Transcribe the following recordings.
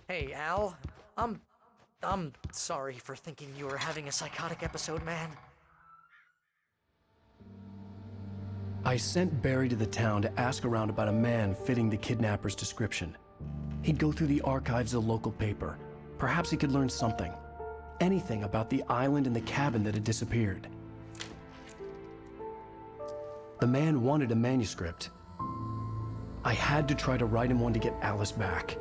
Hey, Al. I'm sorry for thinking you were having a psychotic episode, man. I sent Barry to the town to ask around about a man fitting the kidnapper's description. He'd go through the archives of the local paper. Perhaps he could learn something. Anything about the island and the cabin that had disappeared. The man wanted a manuscript. I had to try to write him one to get Alice back.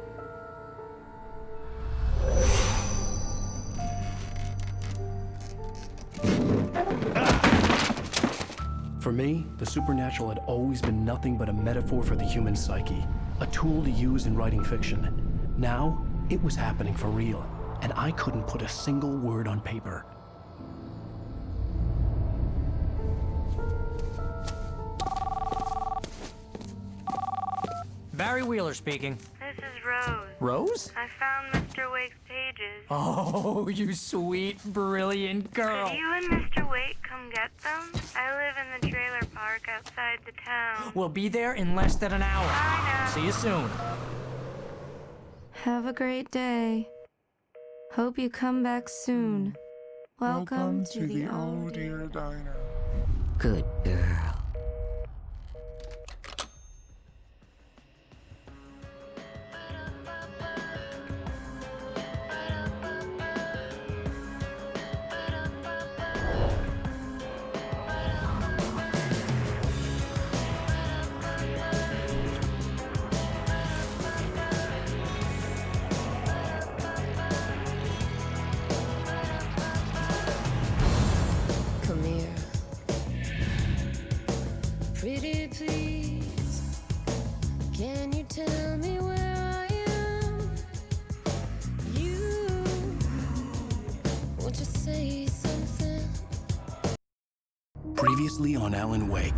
For me, the supernatural had always been nothing but a metaphor for the human psyche, a tool to use in writing fiction. Now, it was happening for real, and I couldn't put a single word on paper. Barry Wheeler speaking. This is Rose. Rose? I found Mr. Wake's pages. Oh, you sweet, brilliant girl. Could you and Mr. Wake come get them? I live in the trailer park outside the town. We'll be there in less than an hour. Bye now. See you soon. Have a great day. Hope you come back soon. Welcome to the Oh Dear Diner. Good girl. Come here. Pretty please, can you tell me where I am? You, won't you say something? Previously on Alan Wake,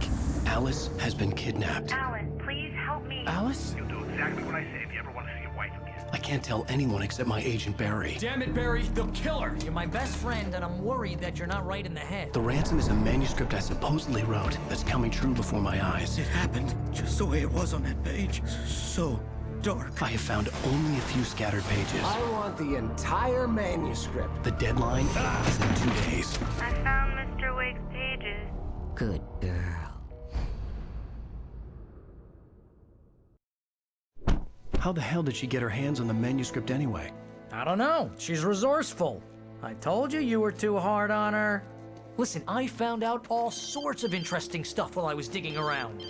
Alice has been kidnapped. Alan, please help me. Alice? You'll do exactly what I say if you ever want to see your wife again. I can't tell anyone except my agent Barry. Damn it, Barry, they'll kill her. You're my best friend, and I'm worried that you're not right in the head. The ransom is a manuscript I supposedly wrote that's coming true before my eyes. It happened just the way it was on that page. So dark. I have found only a few scattered pages. I want the entire manuscript. The deadline is in 2 days. I found Mr. Wake's pages. Good girl. How the hell did she get her hands on the manuscript anyway? I don't know. She's resourceful. I told you were too hard on her. Listen, I found out all sorts of interesting stuff while I was digging around.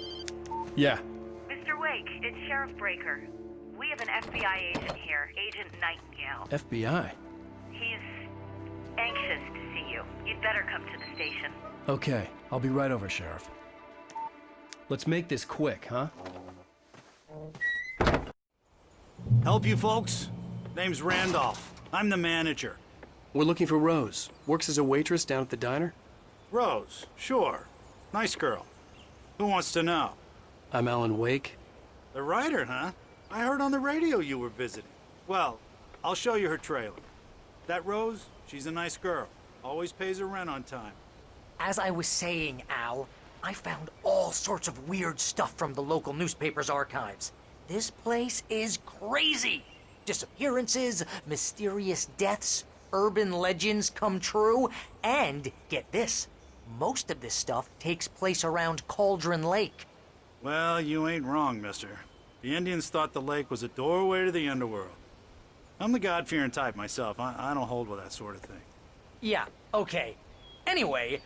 Yeah. Mr. Wake, it's Sheriff Breaker. We have an FBI agent here, Agent Nightingale. FBI. He's anxious to see you. You'd better come to the station. Okay, I'll be right over, Sheriff. Let's make this quick, huh? Help you folks? Name's Randolph. I'm the manager. We're looking for Rose. Works as a waitress down at the diner. Rose, sure. Nice girl. Who wants to know? I'm Alan Wake. The writer, huh? I heard on the radio you were visiting. Well, I'll show you her trailer. That Rose, she's a nice girl. Always pays her rent on time. As I was saying, Al, I found all sorts of weird stuff from the local newspaper's archives. This place is crazy. Disappearances, mysterious deaths, urban legends come true, and get this, most of this stuff takes place around Cauldron Lake. Well, you ain't wrong, mister. The Indians thought the lake was a doorway to the underworld. I'm the God-fearing type myself. I don't hold with that sort of thing. Yeah, okay. Anyway,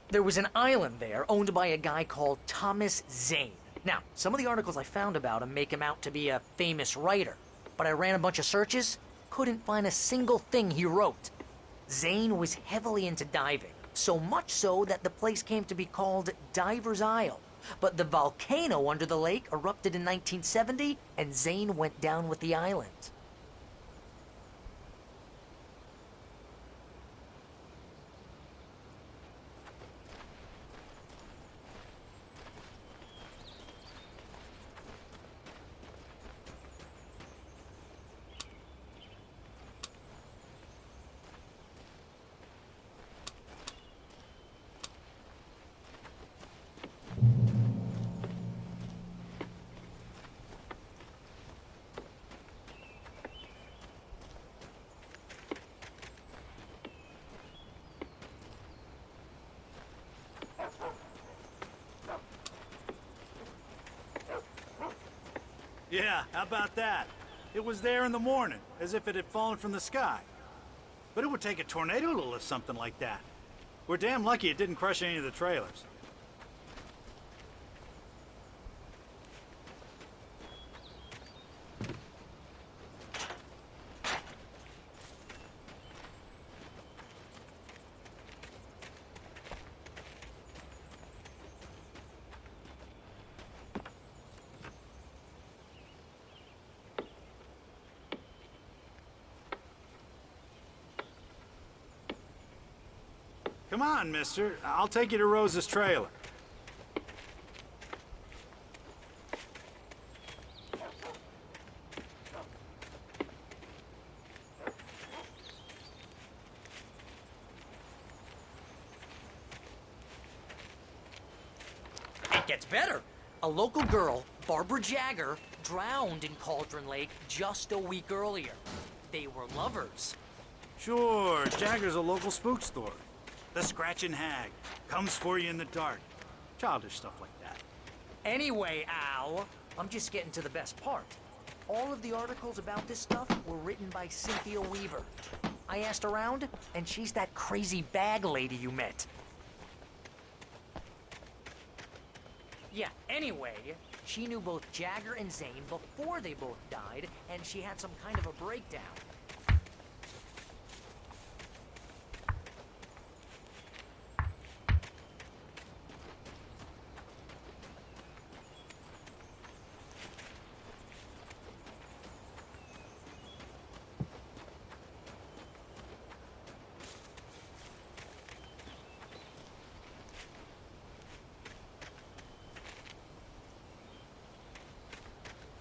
there was an island there owned by a guy called Thomas Zane. Now, some of the articles I found about him make him out to be a famous writer, but I ran a bunch of searches, couldn't find a single thing he wrote. Zane was heavily into diving, so much so that the place came to be called Diver's Isle. But the volcano under the lake erupted in 1970, and Zane went down with the island. Yeah, how about that? It was there in the morning, as if it had fallen from the sky. But it would take a tornado to lift something like that. We're damn lucky it didn't crush any of the trailers. Come on, mister. I'll take you to Rose's trailer. It gets better. A local girl, Barbara Jagger, drowned in Cauldron Lake just a week earlier. They were lovers. Sure, Jagger's a local spook story. The Scratching Hag comes for you in the dark. Childish stuff like that. Anyway, Al, I'm just getting to the best part. All of the articles about this stuff were written by Cynthia Weaver. I asked around, and she's that crazy bag lady you met. Yeah, anyway, she knew both Jagger and Zane before they both died, and she had some kind of a breakdown.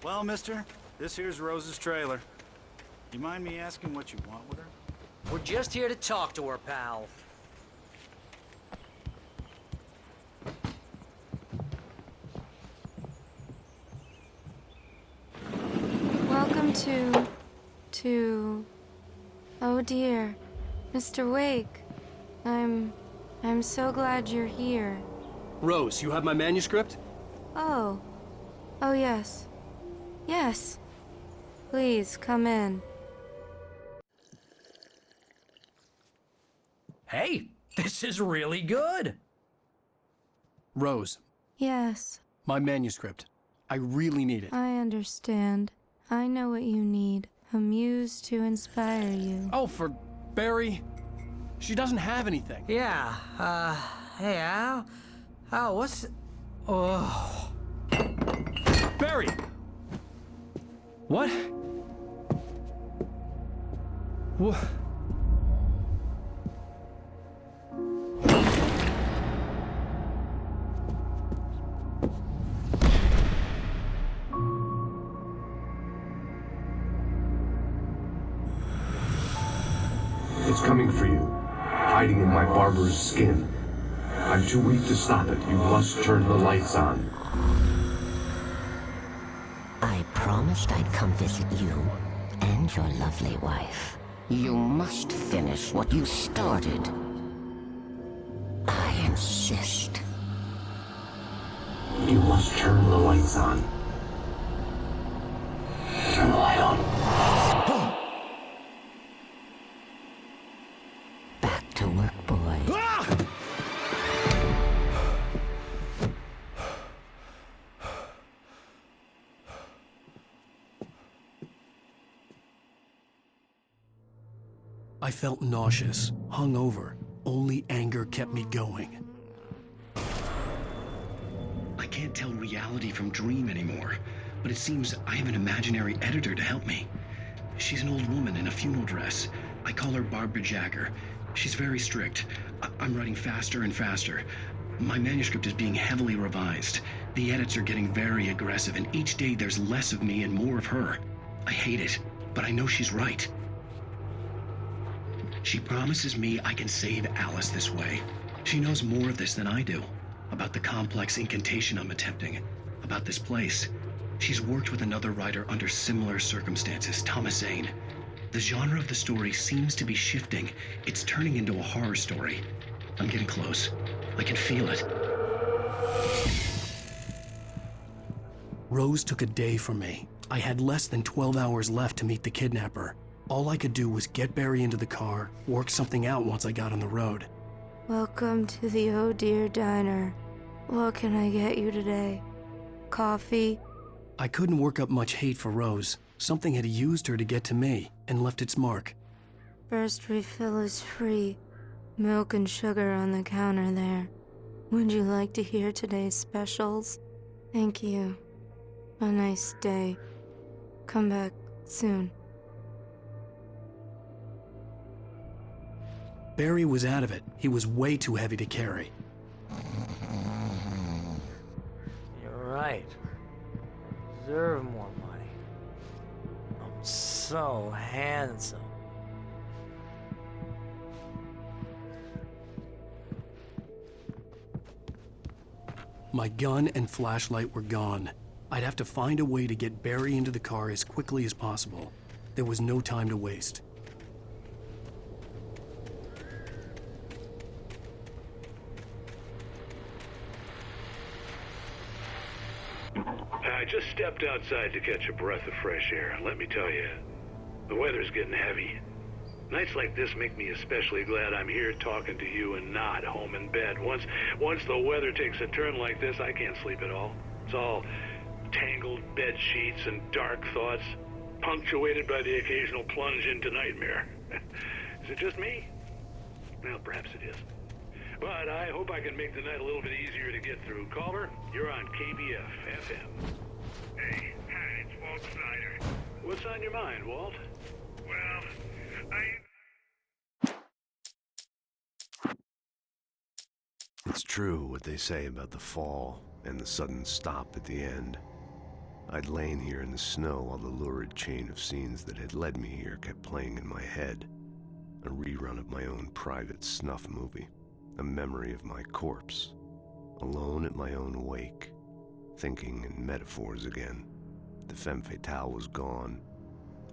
Well, mister, this here's Rose's trailer. You mind me asking what you want with her? We're just here to talk to her, pal. Welcome to... Oh dear. Mr. Wake. I'm so glad you're here. Rose, you have my manuscript? Oh. Oh, yes. Yes. Please, come in. Hey, this is really good. Rose, Yes, my manuscript. I really need it. I understand. I know what you need. A muse to inspire you. Oh, for Barry? She doesn't have anything. Yeah, hey, Al? Al, what's... Oh... Barry! What? What? It's coming for you, hiding in my barber's skin. I'm too weak to stop it. You must turn the lights on. I promised I'd come visit you and your lovely wife. You must finish what you started. I insist. You must turn the lights on. Turn the light on. Back to work, boy. I felt nauseous, hungover. Only anger kept me going. I can't tell reality from dream anymore, but it seems I have an imaginary editor to help me. She's an old woman in a funeral dress. I call her Barbara Jagger. She's very strict. I'm writing faster and faster. My manuscript is being heavily revised. The edits are getting very aggressive, and each day there's less of me and more of her. I hate it, but I know she's right. She promises me I can save Alice this way. She knows more of this than I do. About the complex incantation I'm attempting. About this place. She's worked with another writer under similar circumstances, Thomas Zane. The genre of the story seems to be shifting. It's turning into a horror story. I'm getting close. I can feel it. Rose took a day from me. I had less than 12 hours left to meet the kidnapper. All I could do was get Barry into the car, work something out once I got on the road. Welcome to the Oh Dear Diner. What can I get you today? Coffee? I couldn't work up much hate for Rose. Something had used her to get to me and left its mark. First refill is free. Milk and sugar on the counter there. Would you like to hear today's specials? Thank you. A nice day. Come back soon. Barry was out of it. He was way too heavy to carry. You're right. Deserve more money. I'm so handsome. My gun and flashlight were gone. I'd have to find a way to get Barry into the car as quickly as possible. There was no time to waste. I just stepped outside to catch a breath of fresh air. Let me tell you, the weather's getting heavy. Nights like this make me especially glad I'm here talking to you and not home in bed. Once the weather takes a turn like this, I can't sleep at all. It's all tangled bed sheets and dark thoughts, punctuated by the occasional plunge into nightmare. Is it just me? Well, perhaps it is. But I hope I can make the night a little bit easier to get through. Caller, you're on KBF FM. Hey, hi, it's Walt Snyder. What's on your mind, Walt? Well, It's true what they say about the fall and the sudden stop at the end. I'd lain here in the snow while the lurid chain of scenes that had led me here kept playing in my head. A rerun of my own private snuff movie. A memory of my corpse. Alone at my own wake. Thinking in metaphors again. The femme fatale was gone.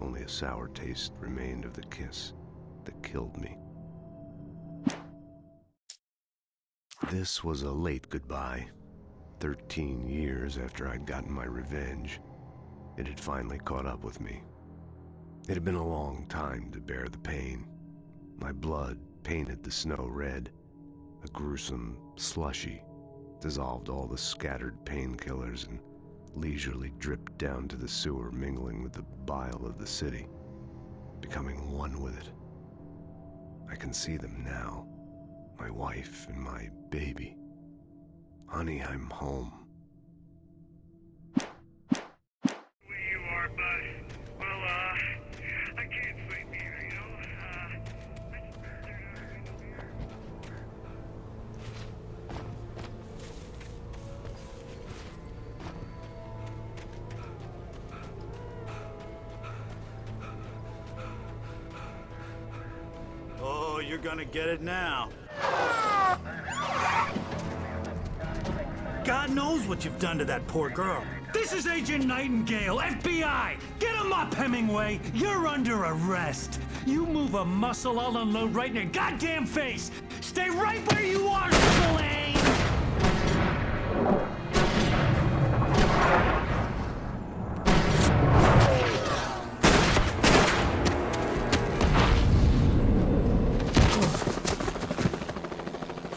Only a sour taste remained of the kiss that killed me. This was a late goodbye. 13 years after I'd gotten my revenge, it had finally caught up with me. It had been a long time to bear the pain. My blood painted the snow red. A gruesome slushy dissolved all the scattered painkillers and leisurely dripped down to the sewer, mingling with the bile of the city, becoming one with it. I can see them now, my wife and my baby. Honey, I'm home. you are, bud. Well, I can't sleep either, you know? Oh, you're gonna get it now. God knows what you've done to that poor girl. This is Agent Nightingale, FBI! Get him up, Hemingway! You're under arrest! You move a muscle, I'll unload right in your goddamn face! Stay right where you are, Spillane!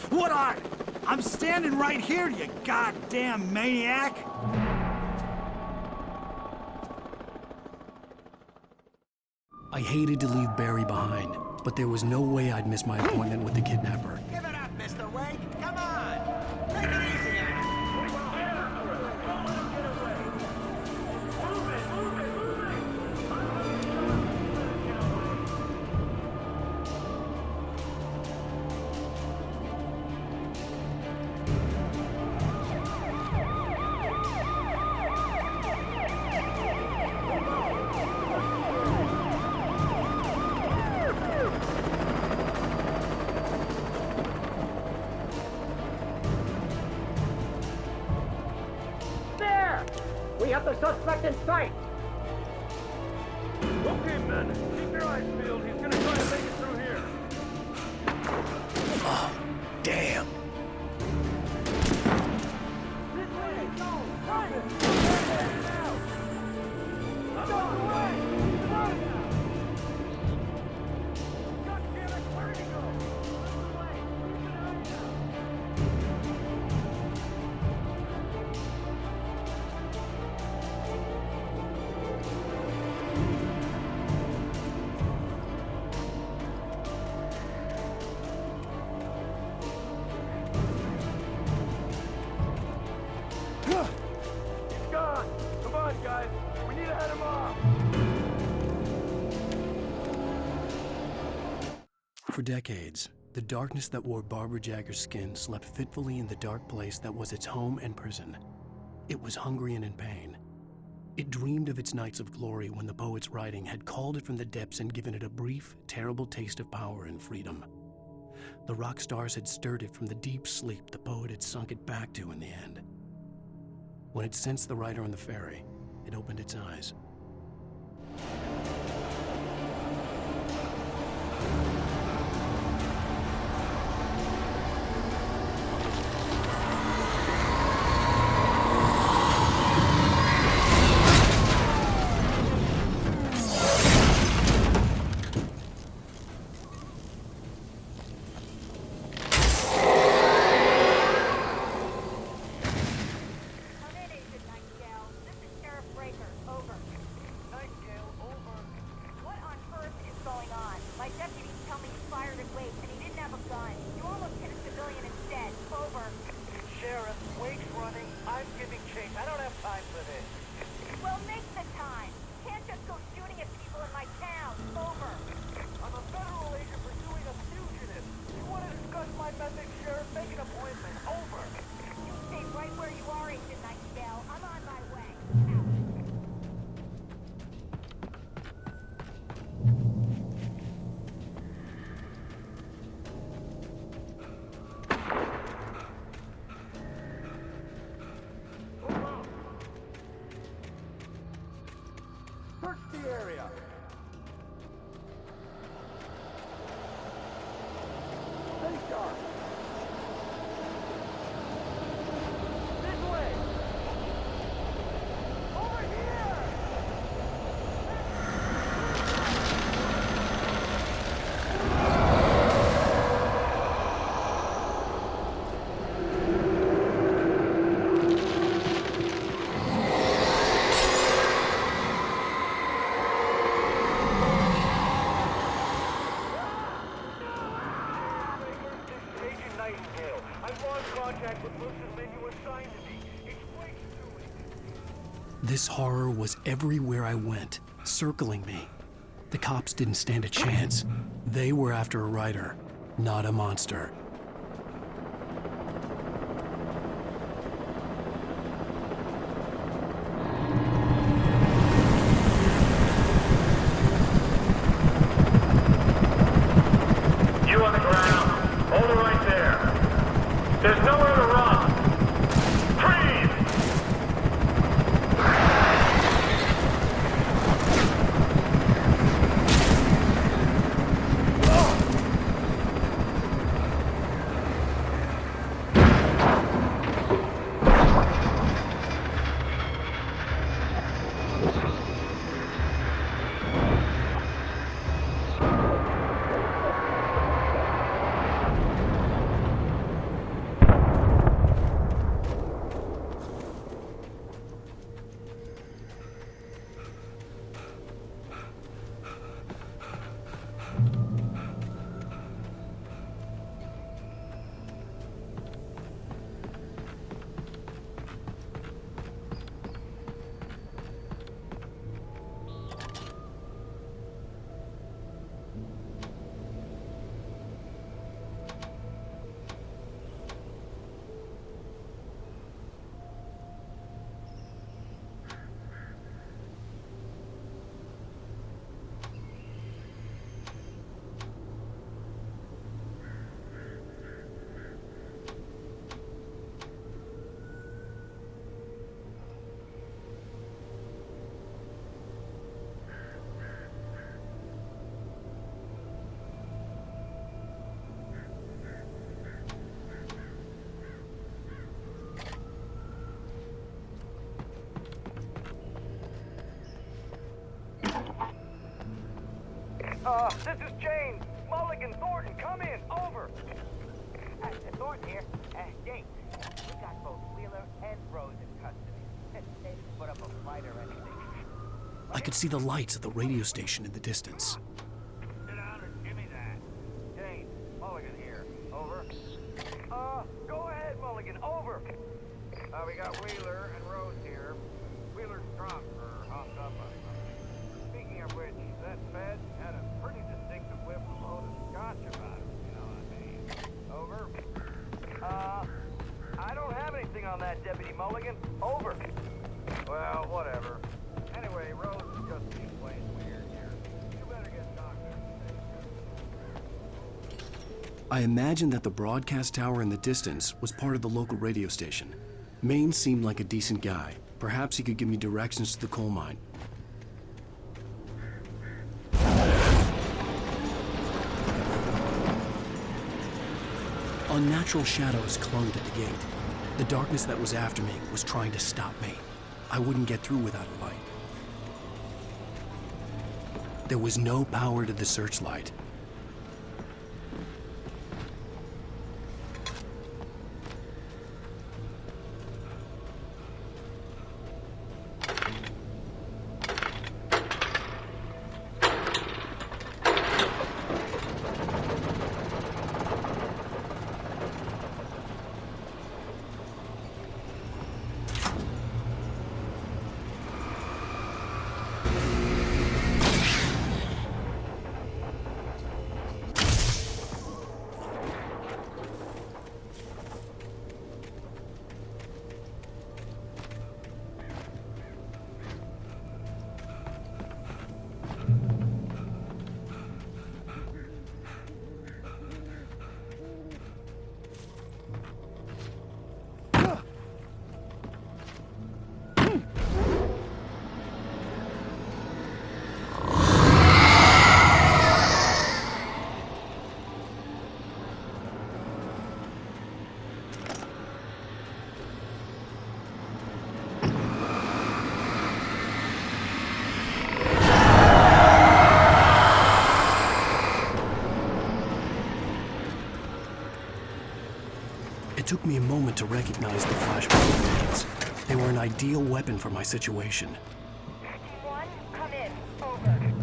What are? I'm standing right here, you goddamn maniac! I hated to leave Barry behind, but there was no way I'd miss my appointment with the kidnapper. Give it up, Mr. Wink. Come on. Take it easy on him. We have the suspect in sight! Okay, men, keep your eyes peeled. He's gonna try to make it through here. Oh, damn. For decades, the darkness that wore Barbara Jagger's skin slept fitfully in the dark place that was its home and prison. It was hungry and in pain. It dreamed of its nights of glory when the poet's writing had called it from the depths and given it a brief, terrible taste of power and freedom. The rock stars had stirred it from the deep sleep the poet had sunk it back to in the end. When it sensed the writer on the ferry, it opened its eyes. Search the area. Stay sharp. This way. Over here. This horror was everywhere I went, circling me. The cops didn't stand a chance. They were after a writer, not a monster. You on the ground. Hold it right there. There's nowhere to run. Freeze! This is James. Mulligan, Thornton, come in. Over. Thornton here. James, we got both Wheeler and Rose in custody. They didn't put up a fight or anything. I could see the lights of the radio station in the distance. Sit down and give me that. James, Mulligan here. Over. Go ahead, Mulligan. Over. We got Wheeler and Rose here. Wheeler's drunk or hopped up on something. Speaking of which, that Fed had a pretty distinctive whip load of scotch about. I imagined that the broadcast tower in the distance was part of the local radio station. Maine seemed like a decent guy. Perhaps he could give me directions to the coal mine. Unnatural shadows clung to the gate. The darkness that was after me was trying to stop me. I wouldn't get through without a light. There was no power to the searchlight. It took me a moment to recognize the flashbang grenades. They were an ideal weapon for my situation. One, come in. Over.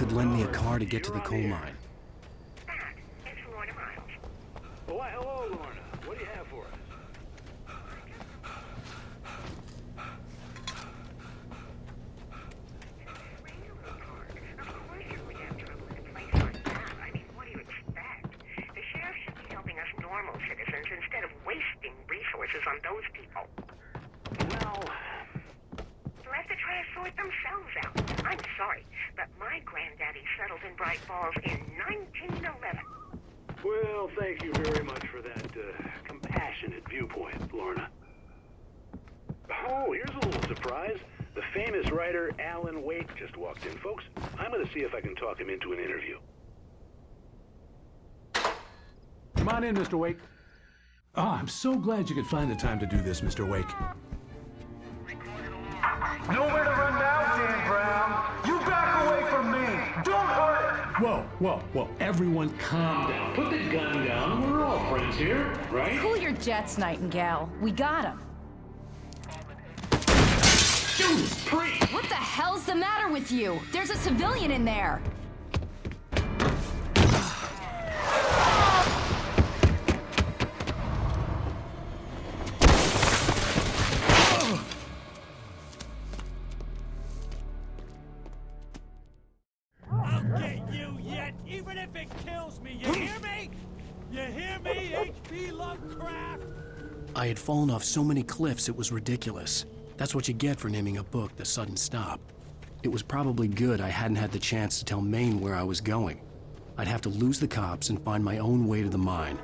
could lend me a car to get to the coal mine. It's Lorna Miles. Oh, why, hello, Lorna. What do you have for us? Of course you would have trouble in a place like that. I mean, what do you expect? The sheriff should be helping us normal citizens instead of wasting resources on those people. Well, They'll have to try to sort themselves out. I'm sorry, but my granddaddy settled in Bright Falls in 1911. well, thank you very much for that compassionate viewpoint, Lorna. Oh, here's a little surprise. The famous writer Alan Wake just walked in, folks. I'm going to see if I can talk him into an interview. Come on in, Mr. Wake. Oh, I'm so glad you could find the time to do this, Mr. Wake. Nowhere to run now, Dan Brown. You back away from me. Don't hurt it. Whoa. Everyone calm down. Put the gun down. We're all friends here, right? Cool your jets, Nightingale. We got him. Judas Priest! What the hell's the matter with you? There's a civilian in there. I'll get you yet, even if it kills me. You hear me? You hear me, H.P. Lovecraft? I had fallen off so many cliffs it was ridiculous. That's what you get for naming a book The Sudden Stop. It was probably good I hadn't had the chance to tell Maine where I was going. I'd have to lose the cops and find my own way to the mine.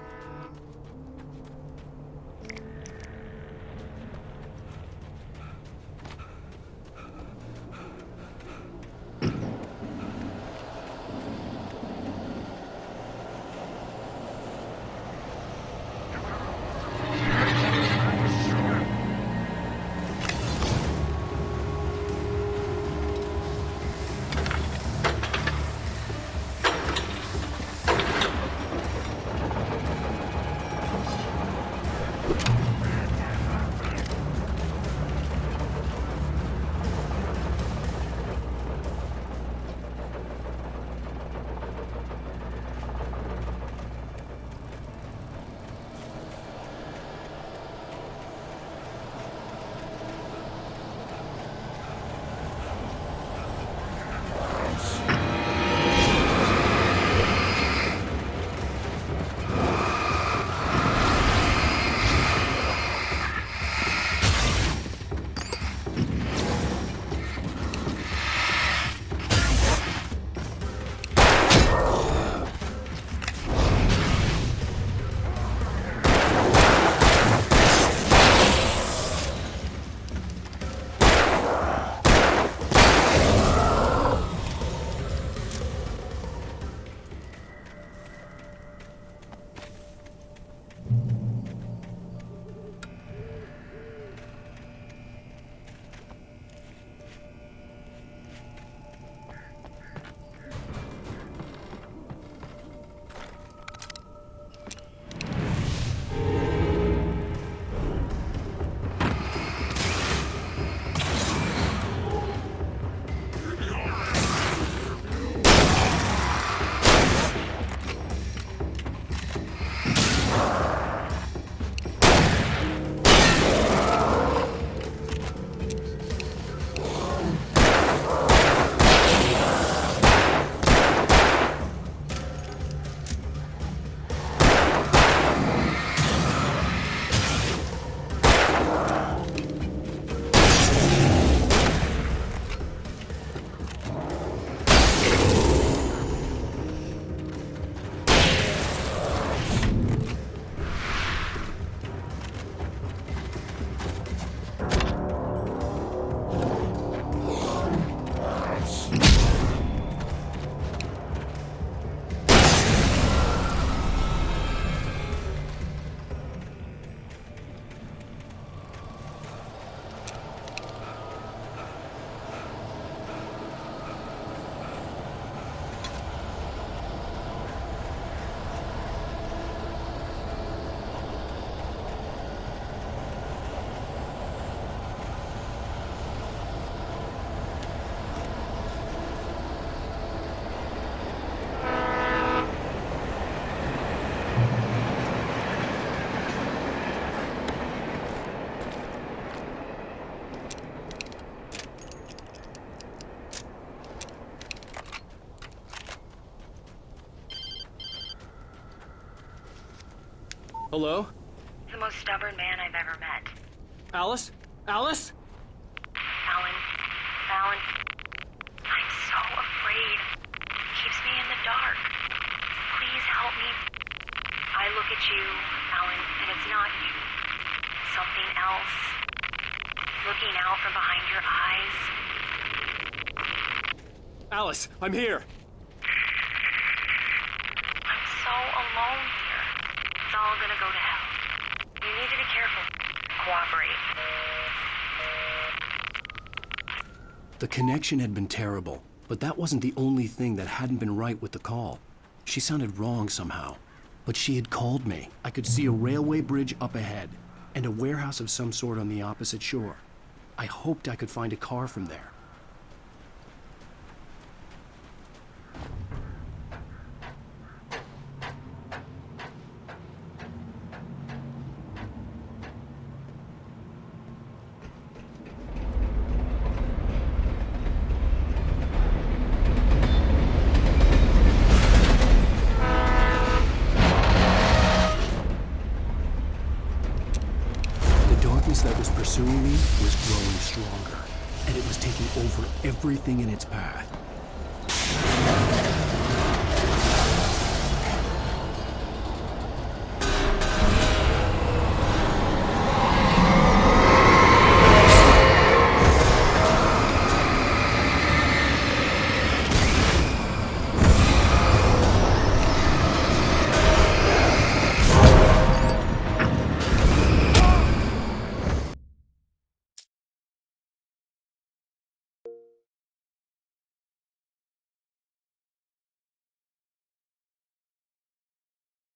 Hello? The most stubborn man I've ever met. Alice? Alice? Alan, I'm so afraid. It keeps me in the dark. Please help me. I look at you, Alan, and it's not you. Something else. Looking out from behind your eyes. Alice, I'm here. I'm so alone here. It's all gonna go to hell. You need to be careful. Cooperate. The connection had been terrible, but that wasn't the only thing that hadn't been right with the call. She sounded wrong somehow, but she had called me. I could see a railway bridge up ahead, and a warehouse of some sort on the opposite shore. I hoped I could find a car from there. That was pursuing me was growing stronger, and it was taking over everything in its path.